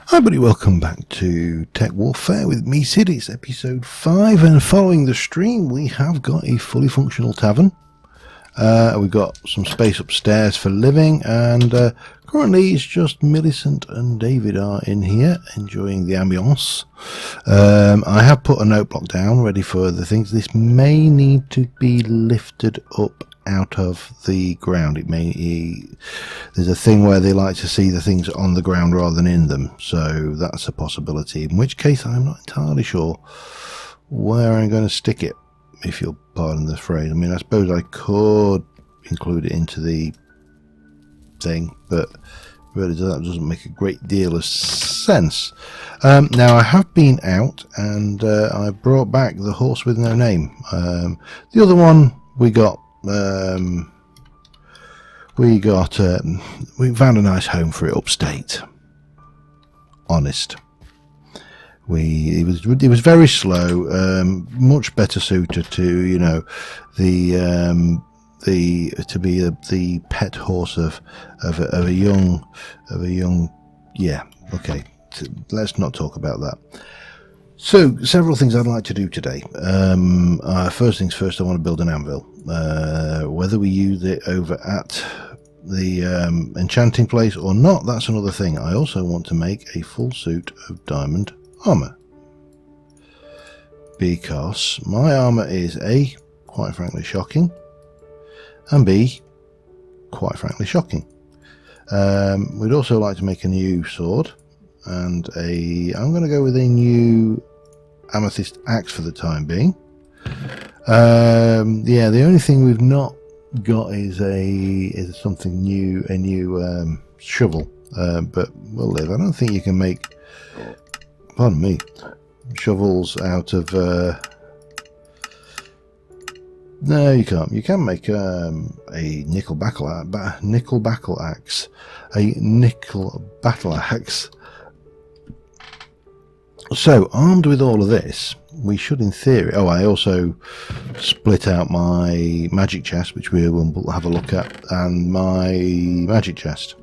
Hi everybody, welcome back to TekWarfare with me, Sid. It's episode 5, and following the stream we have got a fully functional tavern. We've got some space upstairs for living, and currently it's just Millicent and David are in here enjoying the ambience. I have put a note block down ready for the things. This may need to be lifted up out of the ground. There's a thing where they like to see the things on the ground rather than in them, so that's a possibility, in which case I'm not entirely sure where I'm going to stick it, if you'll pardon the phrase. I mean, I suppose I could include it into the thing, but really that doesn't make a great deal of sense. Now I have been out and I brought back the horse with no name. The other one we found a nice home for it upstate. Honest. It was very slow, much better suited to the pet horse of a young yeah, okay, let's not talk about that. So several things I'd like to do today. First things first, I want to build an anvil. Whether we use it over at the enchanting place or not, that's another thing. I also want to make a full suit of diamond armour, because my armour is A, quite frankly shocking, and B, quite frankly shocking. We'd also like to make a new sword, and I'm going to go with a new amethyst axe for the time being. Yeah, the only thing we've not got is something new, a new shovel, but we'll live. I don't think you can make, pardon me, shovels out of no, you can't. You can make a nickel battle axe, So armed with all of this, we should, in theory. Oh, I also split out my magic chest, which we will have a look at, and my magic chest.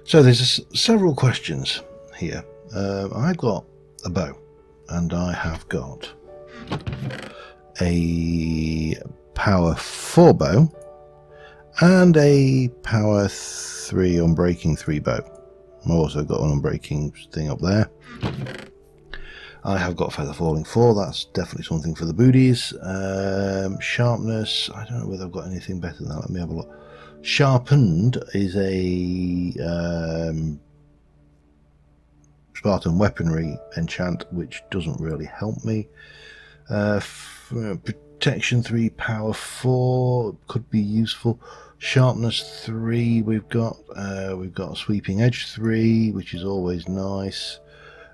So there's several questions here. I've got a bow, and I have got a power 4 bow and a power 3 unbreaking 3 bow. I've also got an unbreaking thing up there. I have got feather falling 4, that's definitely something for the booties. Sharpness, I don't know whether I've got anything better than that. Let me have a look. Sharpened is a Spartan weaponry enchant, which doesn't really help me. Protection 3, power 4 could be useful. Sharpness 3, we've got sweeping edge 3, which is always nice.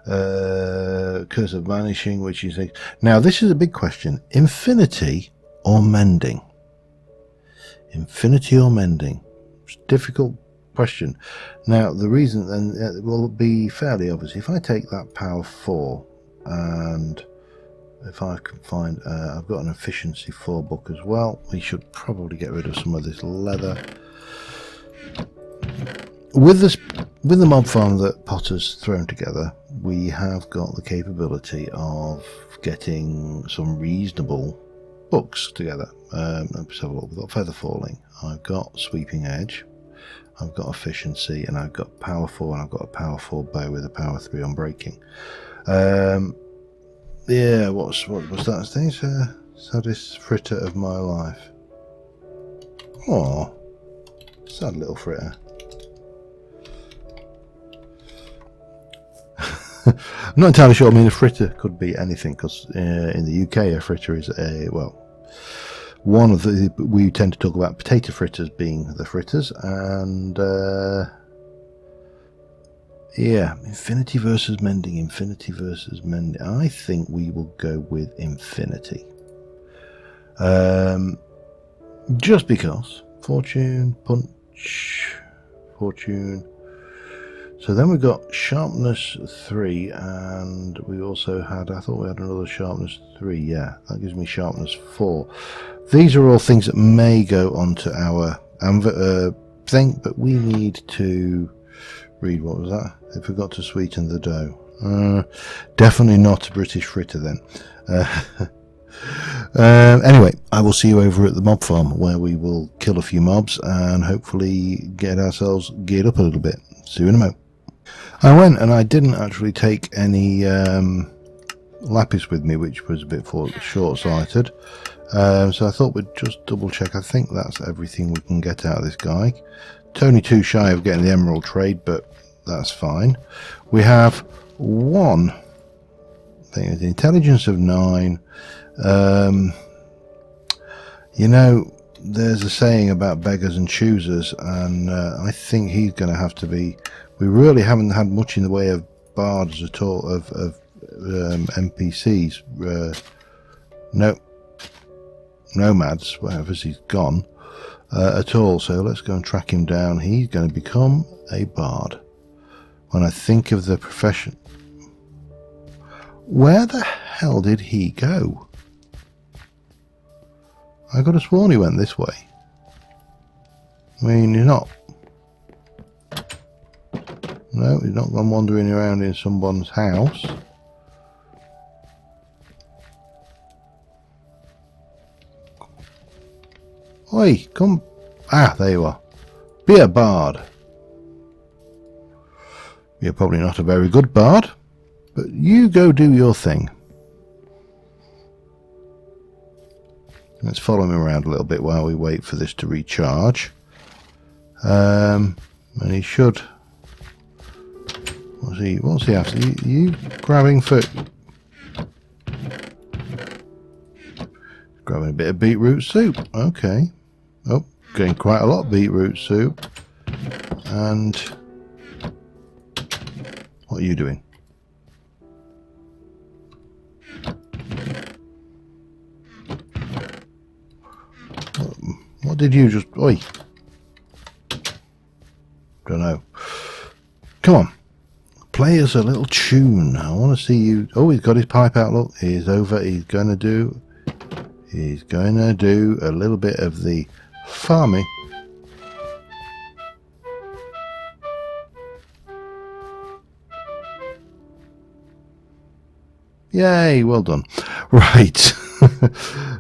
Curse of vanishing, which is now this is a big question: infinity or mending? Infinity or mending? It's a difficult question. Now the reason, and it will be fairly obvious, if I take that power 4 and if I can find, I've got an efficiency 4 book as well. We should probably get rid of some of this leather. With the mob farm that Potter's thrown together, we have got the capability of getting some reasonable books together. Let's have a look. We've got feather falling, I've got sweeping edge, I've got efficiency, and I've got power 4, and I've got a power 4 bow with a power 3 on breaking. Yeah, what was that thing? Saddest fritter of my life. Oh, sad little fritter. I'm not entirely sure. I mean, a fritter could be anything, because in the UK a fritter is one of the, we tend to talk about potato fritters being the fritters, and yeah, infinity versus mending. I think we will go with infinity. Just because. Fortune, punch, fortune. So then we've got sharpness 3, and we also had, I thought we had another sharpness 3. Yeah, that gives me sharpness 4. These are all things that may go onto our thing, but we need to Read, what was that? They forgot to sweeten the dough. Definitely not a British fritter then. Anyway, I will see you over at the mob farm, where we will kill a few mobs and hopefully get ourselves geared up a little bit. See you in a moment. I went and I didn't actually take any lapis with me, which was a bit short-sighted. So I thought we'd just double check. I think that's everything we can get out of this guy. Tony too shy of getting the emerald trade, but that's fine. We have one thing, the intelligence of 9. You know, there's a saying about beggars and choosers, and I think he's going to have to be. We really haven't had much in the way of bards at all, of NPCs. No, nomads, whatever, he's gone at all. So let's go and track him down. He's going to become a bard. When I think of the profession, where the hell did he go? I could have sworn he went this way. I mean, he's not. No, he's not gone wandering around in someone's house. Oi, come. Ah, there you are. Be a bard. You're probably not a very good bard, but you go do your thing. Let's follow him around a little bit while we wait for this to recharge. And he should. What's he after? You grabbing for? Grabbing a bit of beetroot soup. Okay. Oh, getting quite a lot of beetroot soup. And what are you doing? What did you just... Oi! Don't know. Come on. Play us a little tune. I want to see you... Oh, he's got his pipe out. Look, he's over. He's going to do a little bit of the farming. Yay, well done. Right.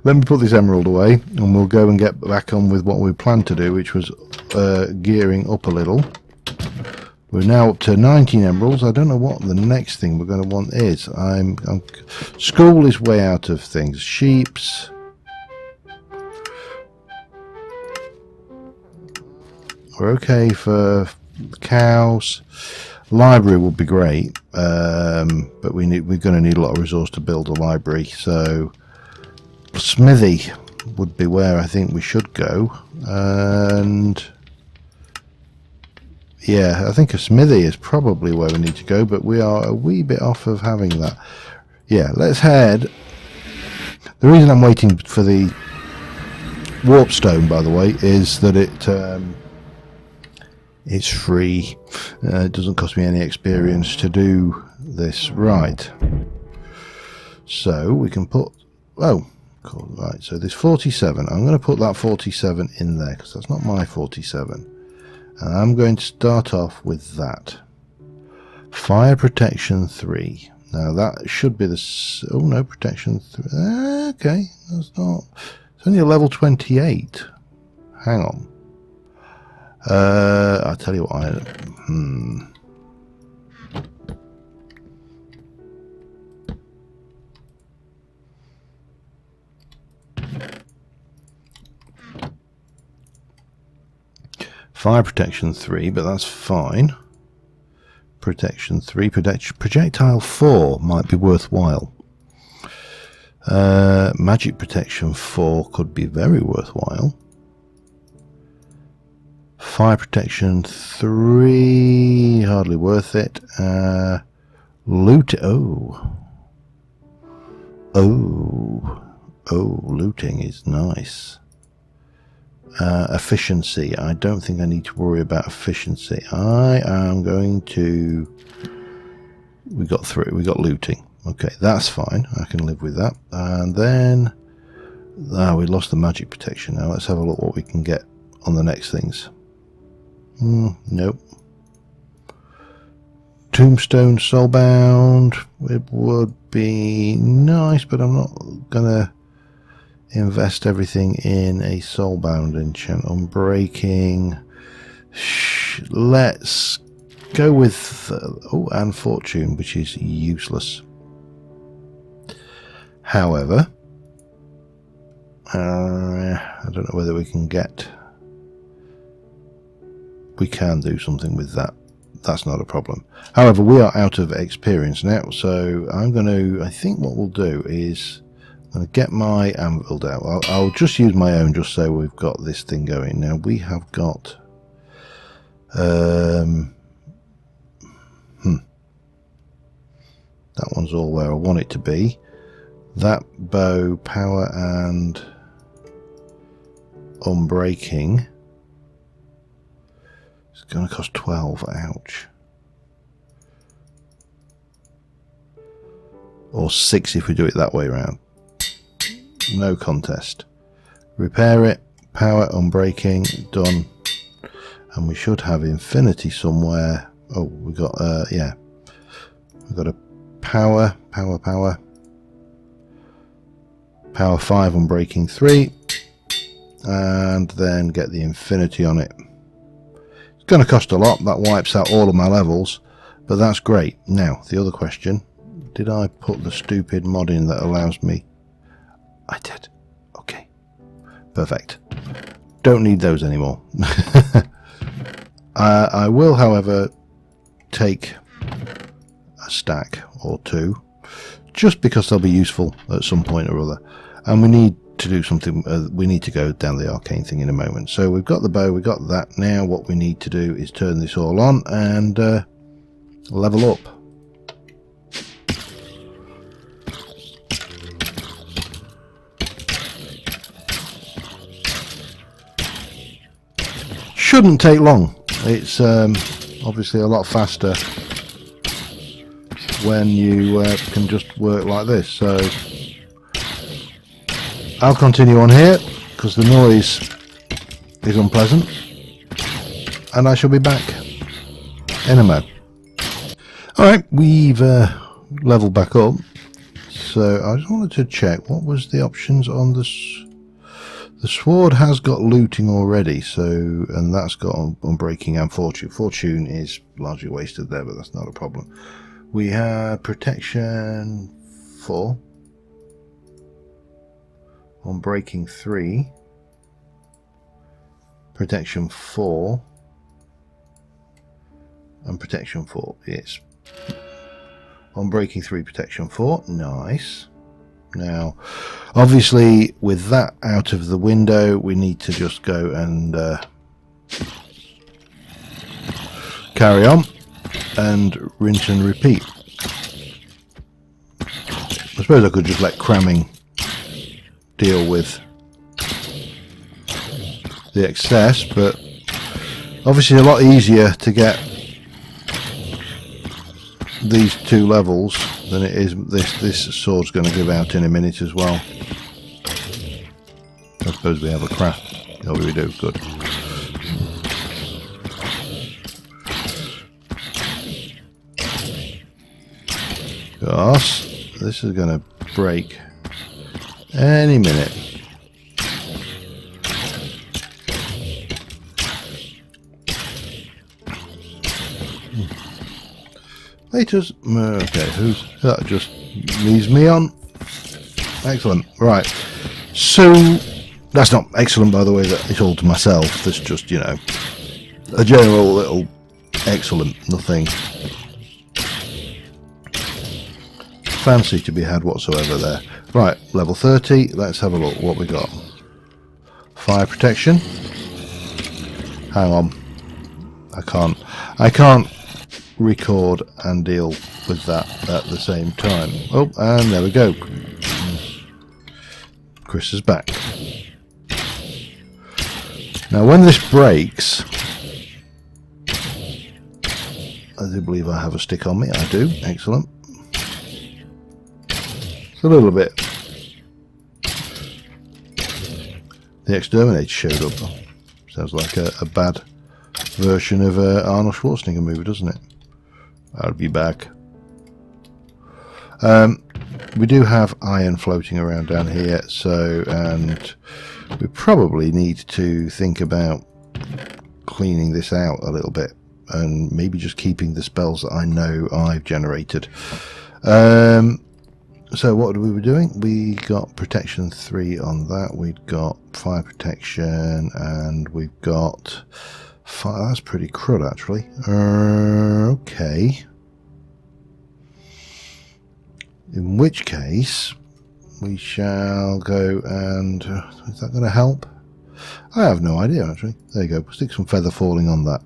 Let me put this emerald away and we'll go and get back on with what we planned to do, which was gearing up a little. We're now up to 19 emeralds. I don't know what the next thing we're going to want is. School is way out of things. Sheeps. We're okay for cows. Library would be great, but we're going to need a lot of resource to build a library. So smithy would be where I think we should go, and yeah, I think a smithy is probably where we need to go, but we are a wee bit off of having that. Yeah, let's head. The reason I'm waiting for the warp stone, by the way, is that it's free. It doesn't cost me any experience to do this. Right. So we can put... Oh, cool. Right. So there's 47. I'm going to put that 47 in there because that's not my 47. And I'm going to start off with that. Fire protection 3. Now that should be the... Oh no, protection 3. Okay. That's not... It's only a level 28. Hang on. I'll tell you what, Fire protection 3, but that's fine. Protection 3, projectile 4 might be worthwhile. Magic protection 4 could be very worthwhile. Fire protection 3, hardly worth it. Loot. Looting is nice. Efficiency. I don't think I need to worry about efficiency. I am going to... We got looting. Okay, that's fine. I can live with that. And then... we lost the magic protection. Now let's have a look what we can get on the next things. Nope. tombstone soulbound. It would be nice, but I'm not gonna invest everything in a soulbound enchant. Unbreaking. Let's go with and fortune, which is useless. However, I don't know whether we can do something with that. That's not a problem. However, we are out of experience now, so I think what we'll do is I'm going to get my anvil out. I'll just use my own just so we've got this thing going. Now we have got that one's all where I want it to be. That bow, power and unbreaking. It's going to cost 12. Ouch. Or 6 if we do it that way around. No contest. Repair it. Power, unbreaking, done. And we should have infinity somewhere. Oh, we got yeah. We've got a power 5, unbreaking 3, and then get the infinity on it. It's going to cost a lot. That wipes out all of my levels, but that's great. Now the other question: did I put the stupid mod in that allows me? I did. Okay, perfect. Don't need those anymore. I will, however, take a stack or 2, just because they'll be useful at some point or other. And we need to do something. We need to go down the arcane thing in a moment. So we've got the bow, we've got that. Now what we need to do is turn this all on and level up. Shouldn't take long. It's obviously a lot faster when you can just work like this. So I'll continue on here because the noise is unpleasant, and I shall be back in a mo. Alright, we've leveled back up, so I just wanted to check what was the options on this. The sword has got looting already, so, and that's got unbreaking and fortune. Fortune is largely wasted there, but that's not a problem. We have protection 4, unbreaking 3, protection 4, and protection 4. Yes, unbreaking 3, protection 4. Nice. Now, obviously, with that out of the window, we need to just go and carry on and rinse and repeat. I suppose I could just let cramming deal with the excess, but obviously a lot easier to get these 2 levels than it is this sword's going to give out in a minute as well. I suppose we have a craft. Oh, we do. Good. Gosh, this is going to break any minute. Laters. Okay, who's that? Just leaves me on. Excellent. Right. So that's not excellent, by the way. That it's all to myself. That's just, you know, a general little excellent. Nothing fancy to be had whatsoever there. Right. Level 30. Let's have a look. What we got. Fire protection. Hang on. I can't record and deal with that at the same time. Oh, and there we go. Chris is back. Now when this breaks, I do believe I have a stick on me. I do. Excellent. It's a little bit. The Exterminator showed up. Sounds like a bad version of Arnold Schwarzenegger movie, doesn't it? I'll be back. We do have iron floating around down here, so, and we probably need to think about cleaning this out a little bit and maybe just keeping the spells that I know I've generated. So what we were doing, we got protection 3 on that, we've got fire protection, and we've got fire. That's pretty crud actually. Okay, in which case we shall go and is that going to help? I have no idea actually. There you go, stick some feather falling on that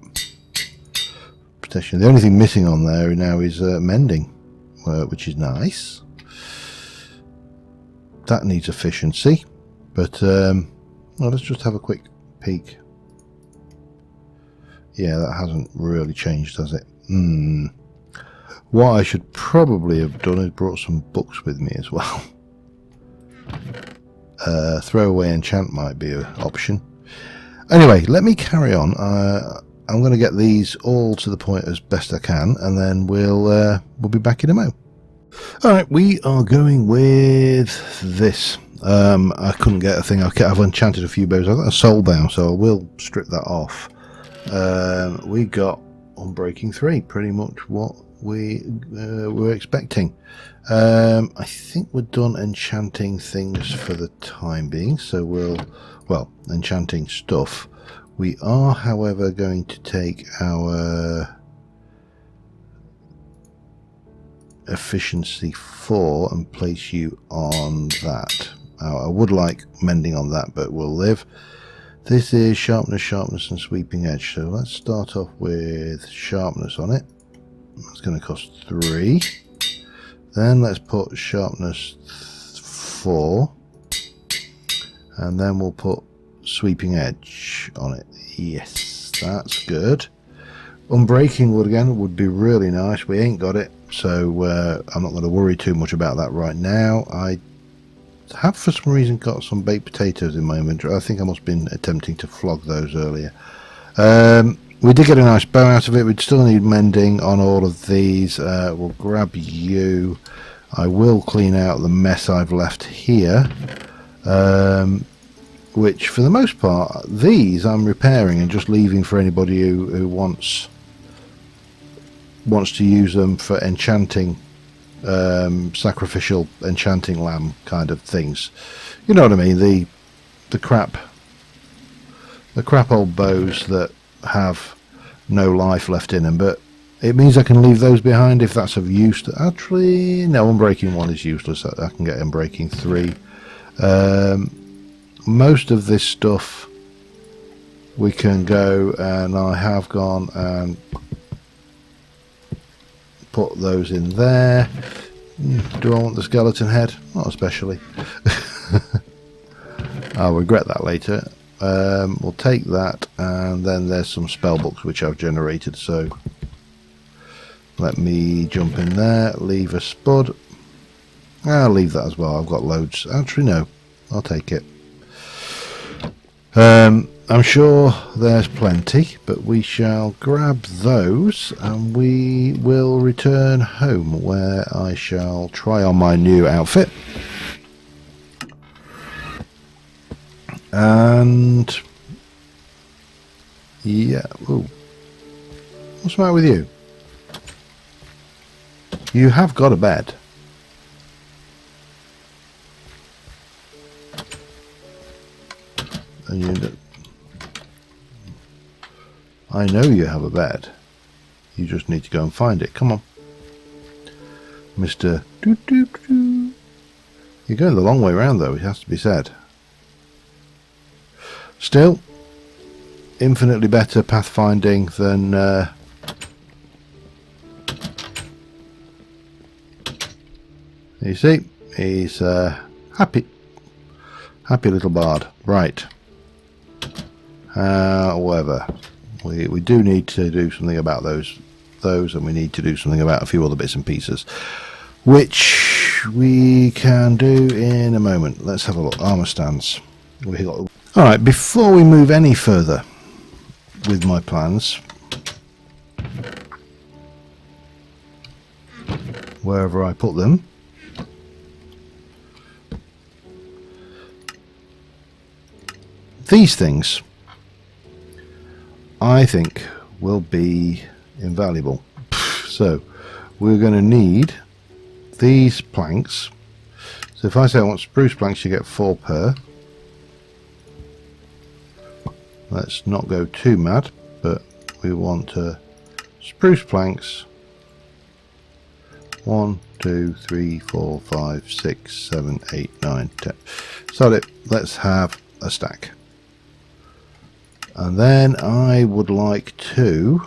protection. The only thing missing on there now is mending, which is nice. That needs efficiency, but well, let's just have a quick peek. Yeah, that hasn't really changed, has it? What I should probably have done is brought some books with me as well. Throwaway enchant might be an option. Anyway, let me carry on. I'm going to get these all to the point as best I can, and then we'll be back in a mo. Alright, we are going with this. I couldn't get a thing. I've enchanted a few bows. I've got a soulbound, so I will strip that off. We got Unbreaking 3, pretty much what we were expecting. I think we're done enchanting things for the time being, so well, enchanting stuff. We are, however, going to take our efficiency 4 and place you on that. I would like mending on that, but we'll live. This is sharpness, and sweeping edge. So let's start off with sharpness on it. That's going to cost 3. Then let's put sharpness 4, and then we'll put sweeping edge on it. Yes, that's good. Unbreaking wood again would be really nice. We ain't got it, so I'm not going to worry too much about that right now. I have for some reason got some baked potatoes in my inventory. I think I must have been attempting to flog those earlier. We did get a nice bow out of it. We'd still need mending on all of these. We'll grab you. I will clean out the mess I've left here, which for the most part these I'm repairing and just leaving for anybody who wants to use them for enchanting, sacrificial enchanting lamb kind of things. You know what I mean? The crap old bows that have no life left in them, but it means I can leave those behind if that's of use. Actually, no, Unbreaking 1 is useless. I can get Unbreaking 3. Most of this stuff we can go, and I have gone and put those in there. Do I want the skeleton head? Not especially. I'll regret that later. We'll take that, and then there's some spell books which I've generated, so let me jump in there, leave a spud. I'll leave that as well. I've got loads. Actually no, I'll take it. I'm sure there's plenty, but we shall grab those and we will return home, where I shall try on my new outfit. And yeah, ooh, what's the matter with you? You have got a bed. And you, I know you have a bed. You just need to go and find it. Come on, Mr. You're going the long way round, though, it has to be said. Still, infinitely better pathfinding than you see, he's happy little bard. Right. However, we do need to do something about those, and we need to do something about a few other bits and pieces, which we can do in a moment. Let's have a look. Armour stands. Alright, before we move any further with my plans, wherever I put them. These things, I think, will be invaluable. So we're going to need these planks. So if I say I want spruce planks, you get 4 per. Let's not go too mad, but we want spruce planks. 1, 2, 3, 4, 5, 6, 7, 8, 9, 10. So let's have a stack. And then I would like to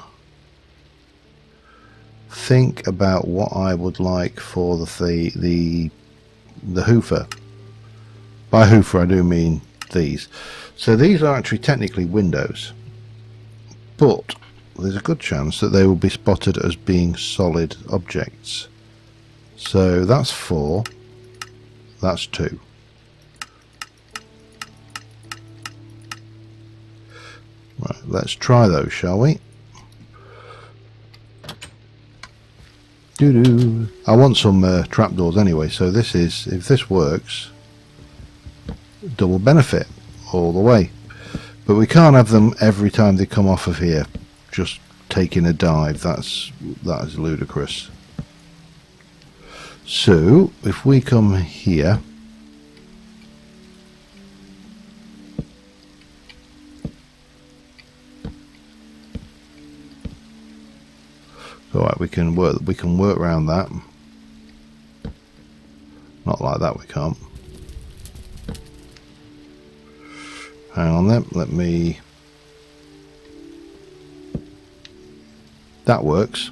think about what I would like for the hoofer. By hoofer I do mean these. So these are actually technically windows, but there's a good chance that they will be spotted as being solid objects. So that's 4, that's 2. Right, let's try those, shall we? Doo-doo. I want some trapdoors anyway, so this is, if this works, double benefit all the way. But we can't have them every time they come off of here, just taking a dive. That is ludicrous. So if we come here, alright, we can work around that. Not like that, we can't. Hang on then, let me. That works.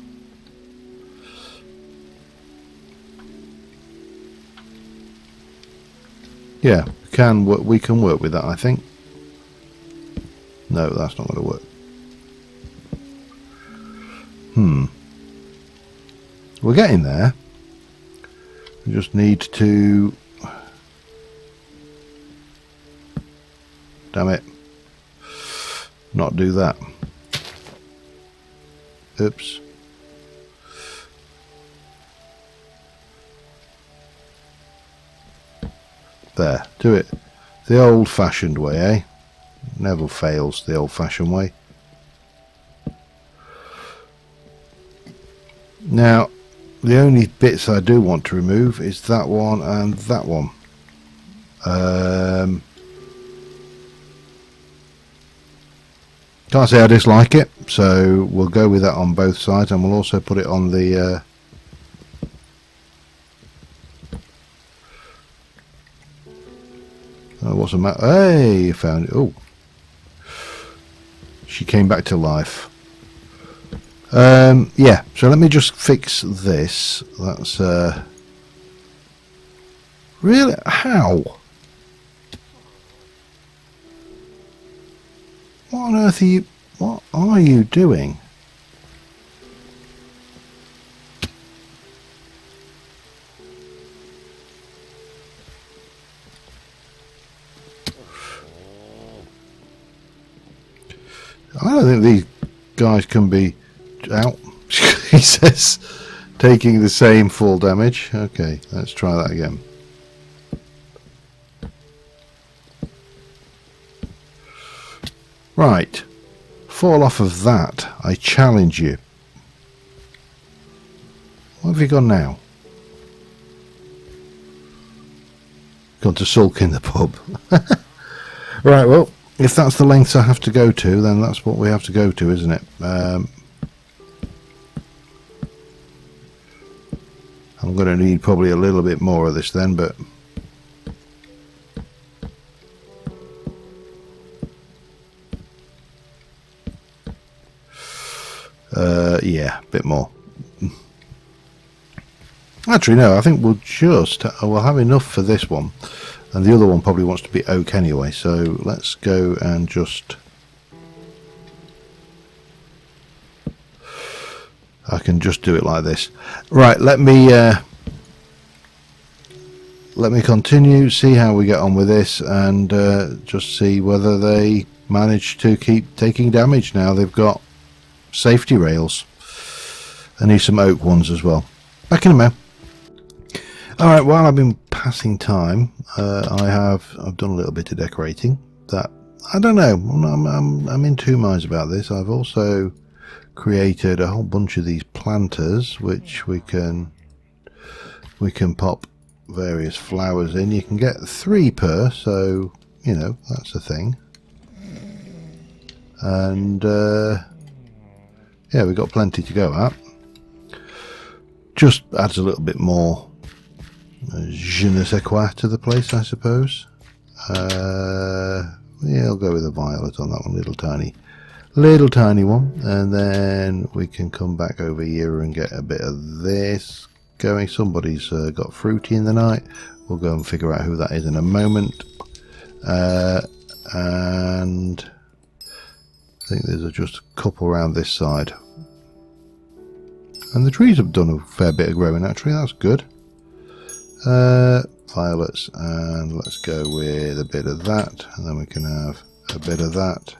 Yeah, we can work with that, I think. No, that's not going to work. We're getting there. We just need to... Damn it. Not do that. Oops. There. Do it the old-fashioned way, eh? Never fails the old-fashioned way. Now, the only bits I do want to remove is that one and that one. Can't say I dislike it, so we'll go with that on both sides, and we'll also put it on the what's the matter? Hey, you found it. Oh, she came back to life. Yeah, so let me just fix this. That's really, how? What on earth what are you doing? I don't think these guys can be out. He says, taking the same full damage. Okay, let's try that again. Right, fall off of that. I challenge you. What have you gone now? Gone to sulk in the pub. Right, well, if that's the lengths I have to go to, then that's what we have to go to, isn't it? I'm going to need probably a little bit more of this then, but yeah, a bit more. Actually, no, I think we'll have enough for this one, and the other one probably wants to be oak anyway, so let's go and just... I can just do it like this. Right, let me continue, see how we get on with this, and just see whether they manage to keep taking damage now they've got safety rails. I need some oak ones as well. Back in a minute. Alright, while I've been passing time, I've done a little bit of decorating. That, I don't know, I'm in two minds about this. I've also created a whole bunch of these planters, which we can pop various flowers in. You can get 3 per, so you know that's a thing. And yeah, we've got plenty to go at. Just adds a little bit more je ne sais quoi to the place, I suppose. Yeah, I'll go with a violet on that one, little tiny one, and then we can come back over here and get a bit of this going. Somebody's got fruity in the night. We'll go and figure out who that is in a moment. And I think there's just a couple around this side, and the trees have done a fair bit of growing actually. That's good. Violets, and let's go with a bit of that, and then we can have a bit of that,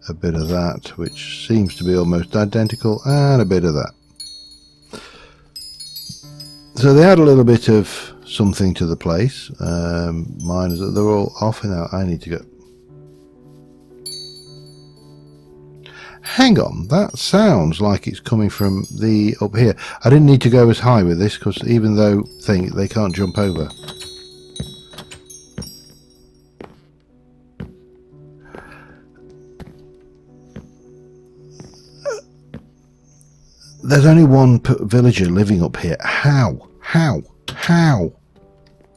a bit of that, which seems to be almost identical, and a bit of that. So they add a little bit of something to the place. Mine is that they're all off and out. I need to go. Hang on, that sounds like it's coming from the up here. I didn't need to go as high with this, because even though they can't jump over. There's only one villager living up here. How?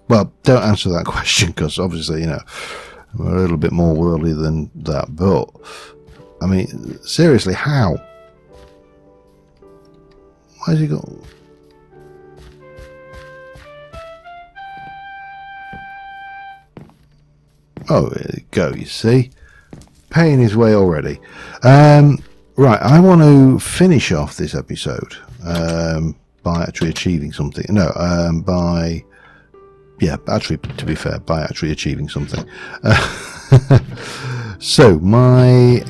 Well, don't answer that question, because obviously, you know, we're a little bit more worldly than that, but I mean, seriously, how? Why has he got... Oh, there you go, you see? Paying his way already. Right, I want to finish off this episode by actually achieving something. No, by... Yeah, actually, to be fair, by actually achieving something. So, my...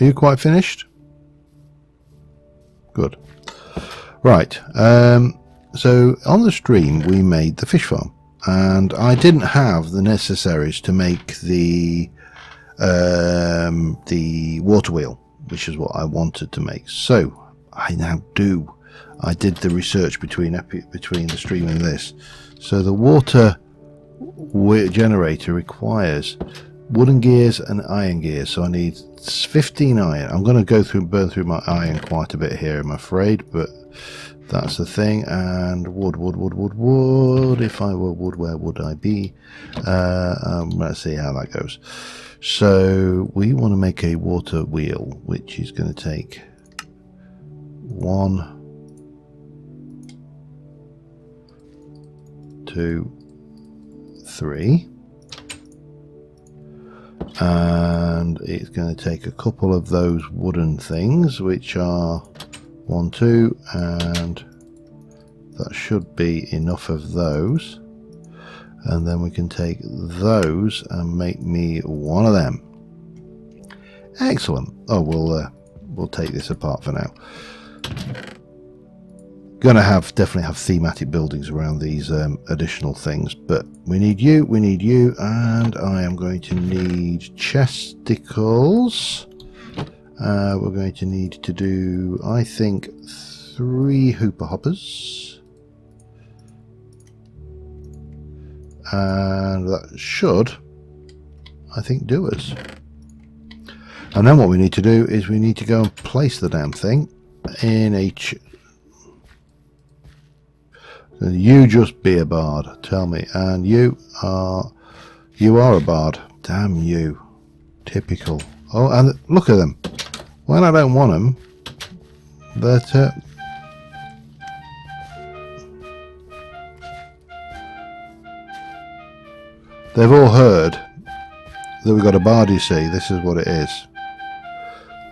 Are you quite finished? Good. Right. So on the stream we made the fish farm, and I didn't have the necessaries to make the Waterwheel, which is what I wanted to make. So I now do. I did the research between the stream and this. So the water generator requires wooden gears and iron gears, so I need 15 iron. I'm going to go through and burn through my iron quite a bit here, I'm afraid, but that's the thing. And wood. If I were wood, where would I be? Let's see how that goes. So we want to make a water wheel, which is going to take 1, 2, 3. And it's going to take a couple of those wooden things, which are 1, 2, and that should be enough of those. And then we can take those and make me one of them. Excellent. Oh, we'll take this apart for now. Gonna definitely have thematic buildings around these additional things, but we need you, and I am going to need chesticles. We're going to need to do, I think, 3 hooper hoppers, and that should, I think, do us. And then what we need to do is we need to go and place the damn thing in a you just be a bard, tell me. And you are a bard. Damn you. Typical. Oh, and look at them. When I don't want them, they're they've all heard that we've got a bard, you see. This is what it is.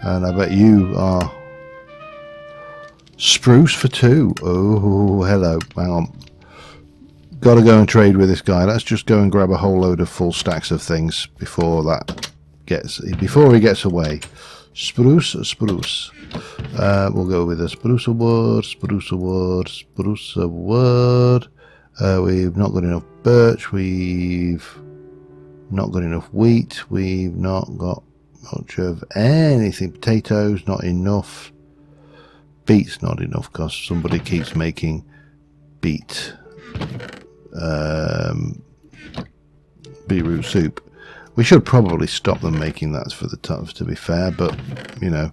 And I bet you are spruce for 2. Oh, hello. Hang on. got to go and trade with this guy. Let's just go and grab a whole load of full stacks of things before he gets away. Spruce. We'll go with a spruce wood. We've not got enough birch. We've not got enough wheat. We've not got much of anything. Potatoes, not enough. Beets, not enough, because somebody keeps making beetroot soup. We should probably stop them making that for the tubs, to be fair, but you know,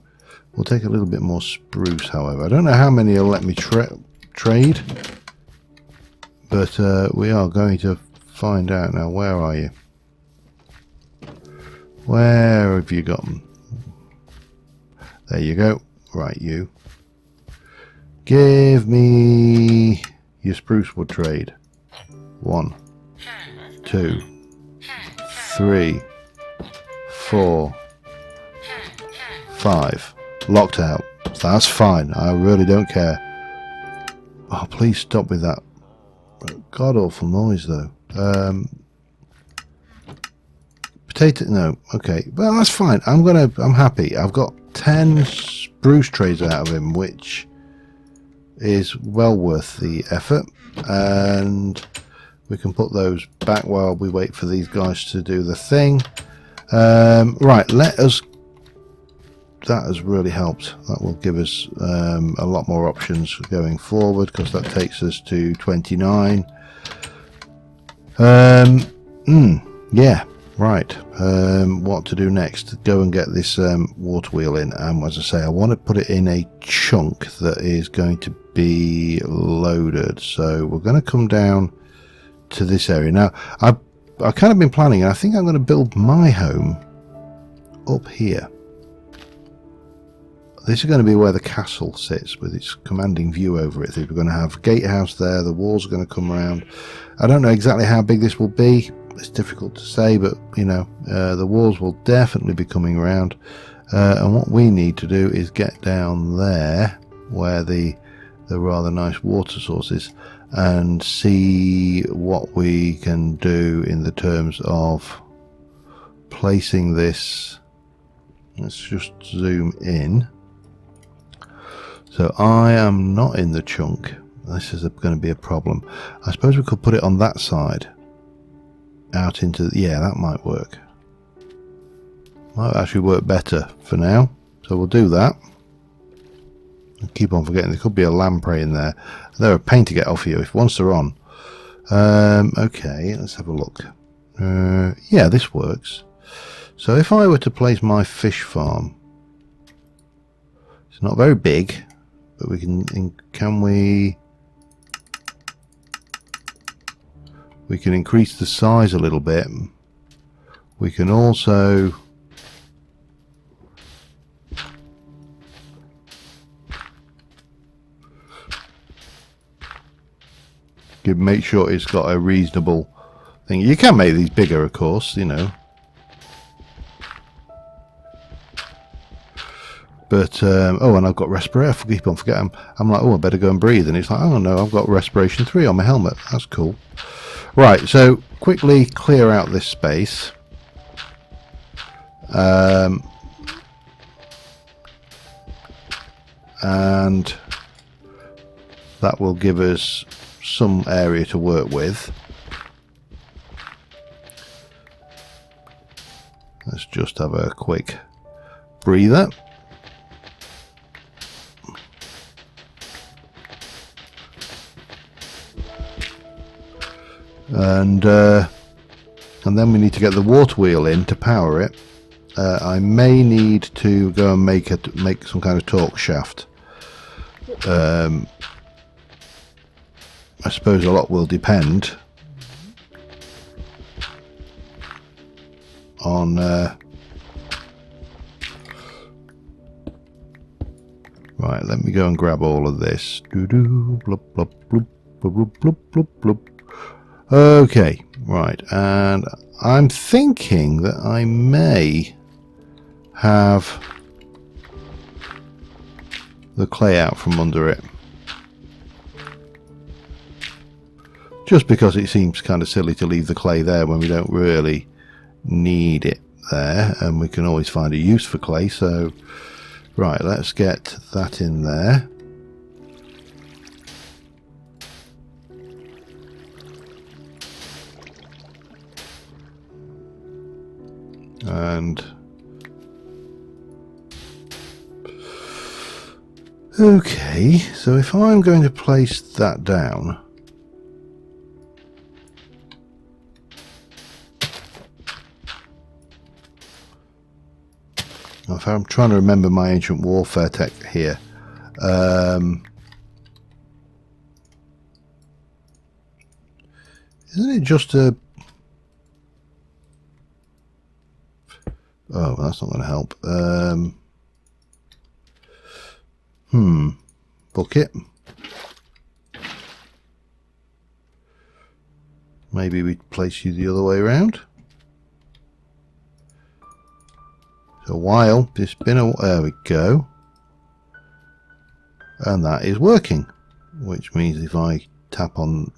we'll take a little bit more spruce. However, I don't know how many will let me trade, but we are going to find out now. Where are you? Where have you got them? There you go. Right, you. Give me your spruce wood trade. 1, 2, 3, 4, 5. Locked out. That's fine. I really don't care. Oh, please stop with that god awful noise, though. Potato. No. Okay. Well, that's fine. I'm happy. I've got 10 spruce trades out of him, which is well worth the effort, and we can put those back while we wait for these guys to do the thing. Right, that has really helped. That will give us a lot more options going forward, because that takes us to 29. Yeah, right. What to do next? Go and get this Waterwheel in, and as I say, I want to put it in a chunk that is going to be loaded. So we're going to come down to this area. Now, I've kind of been planning, and I think I'm going to build my home up here. This is going to be where the castle sits, with its commanding view over it. We're going to have a gatehouse there. The walls are going to come around. I don't know exactly how big this will be. It's difficult to say, but you know, the walls will definitely be coming around. And what we need to do is get down there, where the rather nice water source is, and see what we can do in the terms of placing this. Let's just zoom in. So I am not in the chunk. This is going to be a problem. I suppose we could put it on that side, out into, yeah, that might work. Might actually work better for now, so we'll do that. I keep on forgetting there could be a lamprey in there. They're a pain to get off you if once they're on. Okay, let's have a look. Yeah, this works. So if I were to place my fish farm, it's not very big, but we can we can increase the size a little bit. We can also make sure it's got a reasonable thing. You can make these bigger, of course, you know. But, oh, and I've got respiration. I keep on forgetting. I'm like, oh, I better go and breathe. And it's like, oh no, I've got respiration 3 on my helmet. That's cool. Right, so quickly clear out this space. And that will give us some area to work with. Let's just have a quick breather. And then we need to get the Waterwheel in to power it. I may need to go and make some kind of torque shaft. I suppose a lot will depend on right, let me go and grab all of this. Okay, right, and I'm thinking that I may have the clay out from under it. just because it seems kind of silly to leave the clay there when we don't really need it there, and we can always find a use for clay. So right, let's get that in there. And okay, so if I'm going to place that down, if I'm trying to remember my ancient warfare tech here, isn't it just a... Oh, that's not going to help. Bucket. Maybe we place you the other way around. So while it's been a... There we go. And that is working. Which means if I tap on...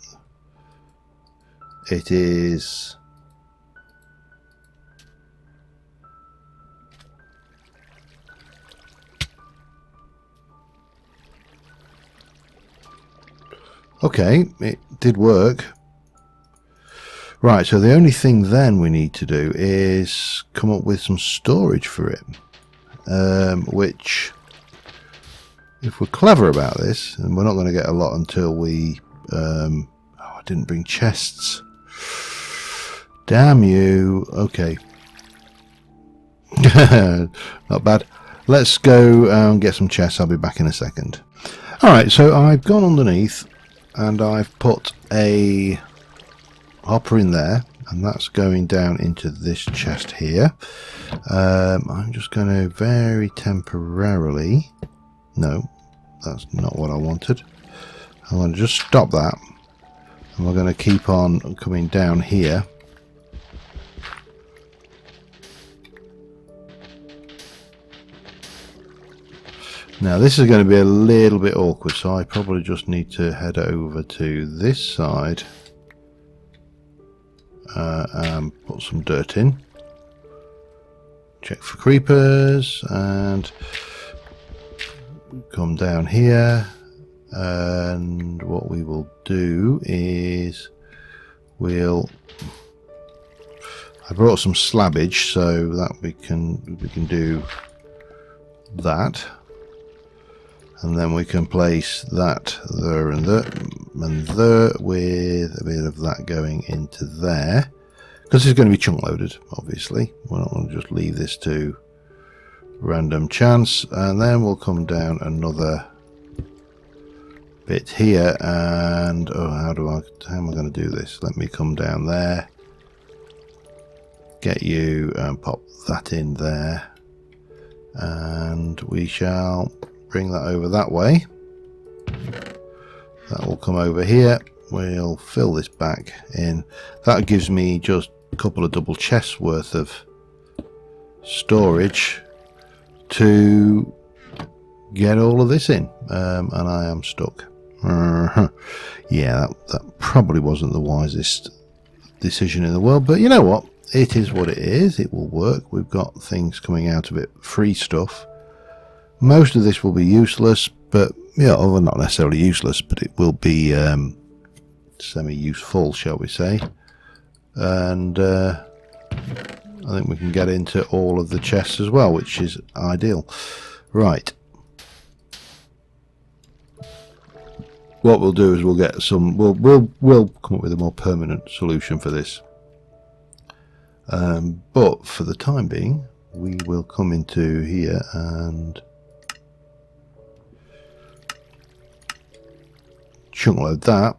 It is... Okay, it did work. Right, so the only thing then we need to do is come up with some storage for it. Which, if we're clever about this, and we're not going to get a lot until we... oh, I didn't bring chests. Damn you. Okay. Not bad. Let's go and get some chests. I'll be back in a second. Alright, so I've gone underneath and I've put a hopper in there, and that's going down into this chest here. I'm just going to very temporarily... No, that's not what I wanted. I'm going to just stop that, and we're going to keep on coming down here. Now this is going to be a little bit awkward, so I probably just need to head over to this side and put some dirt in. Check for creepers, and come down here, and what we will do is I brought some slabbage so that we can do that. And then we can place that there and there and there, with a bit of that going into there. Because it's going to be chunk loaded, obviously. We're not going to just leave this to random chance. And then we'll come down another bit here. And oh, how am I going to do this? Let me come down there. Get you and pop that in there. And we shall bring that over that way. That will come over here. We'll fill this back in. That gives me just a couple of double chests worth of storage to get all of this in. And I am stuck. Yeah, that probably wasn't the wisest decision in the world, but you know what? It is what it is. It will work. We've got things coming out of it, free stuff. Most of this will be useless, but yeah, well, not necessarily useless, but it will be semi-useful, shall we say. And I think we can get into all of the chests as well, which is ideal. Right. What we'll do is we'll get some. We'll come up with a more permanent solution for this. But for the time being, we will come into here and chunk load that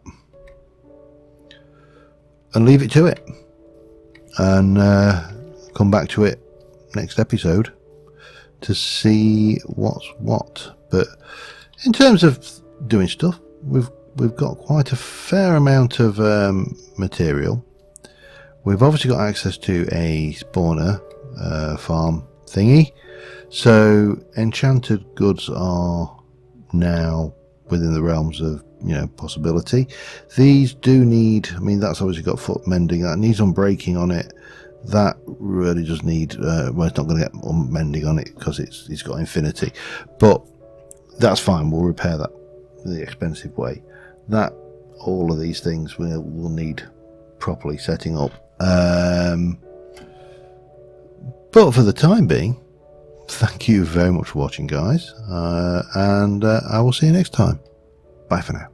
and leave it to it, and come back to it next episode to see what's what. But in terms of doing stuff, we've got quite a fair amount of material. We've obviously got access to a spawner farm thingy, so enchanted goods are now within the realms of, you know, possibility. These do need, I mean, that's obviously got foot mending, that needs unbreaking on it. That really does need, well, it's not going to get mending on it because it's got infinity, but that's fine. We'll repair that the expensive way. That all of these things will need properly setting up. But for the time being, thank you very much for watching, guys, and I will see you next time. Bye for now.